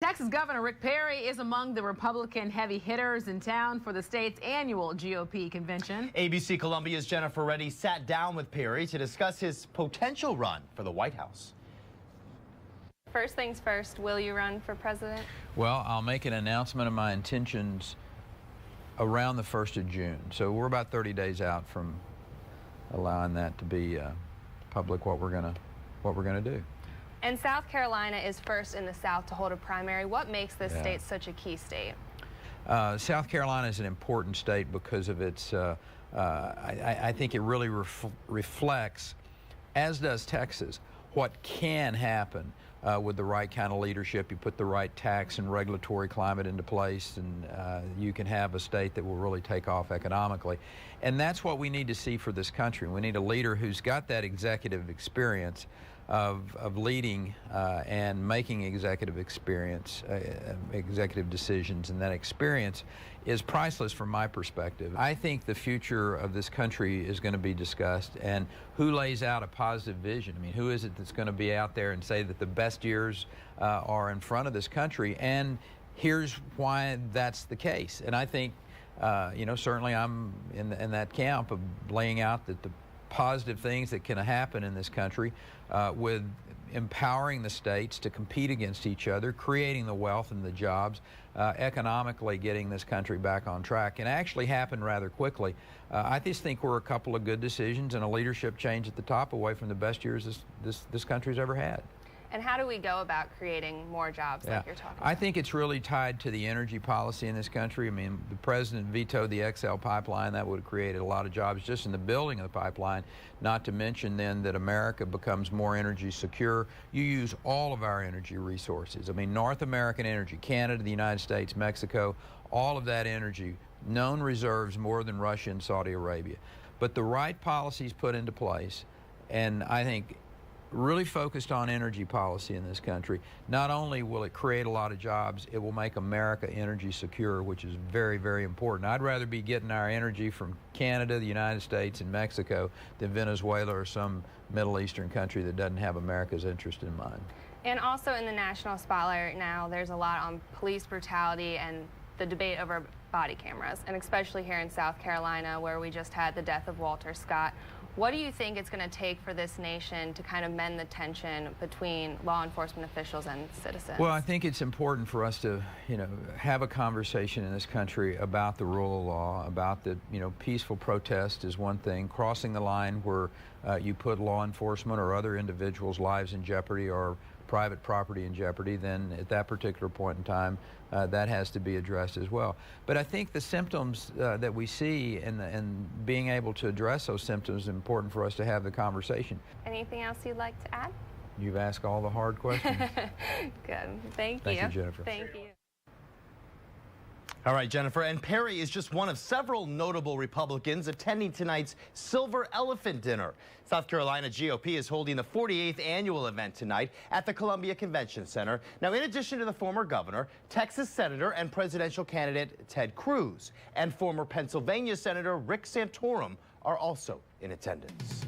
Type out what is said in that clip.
Texas Governor Rick Perry is among the Republican heavy hitters in town for the state's annual GOP convention. ABC Columbia's Jennifer Reddy sat down with Perry to discuss his potential run for the White House. First things first, will you run for president? Well, I'll make an announcement of my intentions around the 1st of June. So we're about 30 days out from allowing that to be public, what we're gonna do. And South Carolina is first in the South to hold a primary. What makes this state such a key state? South Carolina is an important state because of its, I think it really reflects, as does Texas, what can happen with the right kind of leadership. You put the right tax and regulatory climate into place, and you can have a state that will really take off economically. And that's what we need to see for this country. We need a leader who's got that executive experience of leading and making executive decisions, and that experience is priceless from my perspective. I think the future of this country is going to be discussed, and who lays out a positive vision. I mean, who is it that's going to be out there and say that the best years are in front of this country, and here's why that's the case. And I think, you know, certainly I'm in that camp of laying out that the positive things that can happen in this country with empowering the states to compete against each other, creating the wealth and the jobs, economically getting this country back on track, and actually happen rather quickly. I just think we're a couple of good decisions and a leadership change at the top away from the best years this country's ever had. And how do we go about creating more jobs like you're talking about? I think it's really tied to the energy policy in this country. I mean, the president vetoed the XL pipeline. That would have created a lot of jobs just in the building of the pipeline, not to mention then that America becomes more energy secure. You use all of our energy resources. I mean, North American energy, Canada, the United States, Mexico, all of that energy, known reserves more than Russia and Saudi Arabia. But the right policies put into place, and I think really focused on energy policy in this country, not only will it create a lot of jobs, it will make America energy secure, which is very, very important. I'd rather be getting our energy from Canada, the United States, and Mexico than Venezuela or some Middle Eastern country that doesn't have America's interest in mind. And also in the national spotlight right now, there's a lot on police brutality and the debate over body cameras, and especially here in South Carolina, where we just had the death of Walter Scott. What do you think it's going to take for this nation to kind of mend the tension between law enforcement officials and citizens? Well, I think it's important for us to, you know, have a conversation in this country about the rule of law, about the, you know, peaceful protest is one thing. Crossing the line where you put law enforcement or other individuals' lives in jeopardy or private property in jeopardy, then at that particular point in time, that has to be addressed as well. But I think the symptoms that we see and being able to address those symptoms is important for us to have the conversation. Anything else you'd like to add? You've asked all the hard questions. Good. Thank you. Thank you, Jennifer. Thank you. All right, Jennifer, and Perry is just one of several notable Republicans attending tonight's Silver Elephant Dinner. South Carolina GOP is holding the 48th annual event tonight at the Columbia Convention Center. Now, in addition to the former governor, Texas Senator and presidential candidate Ted Cruz and former Pennsylvania Senator Rick Santorum are also in attendance.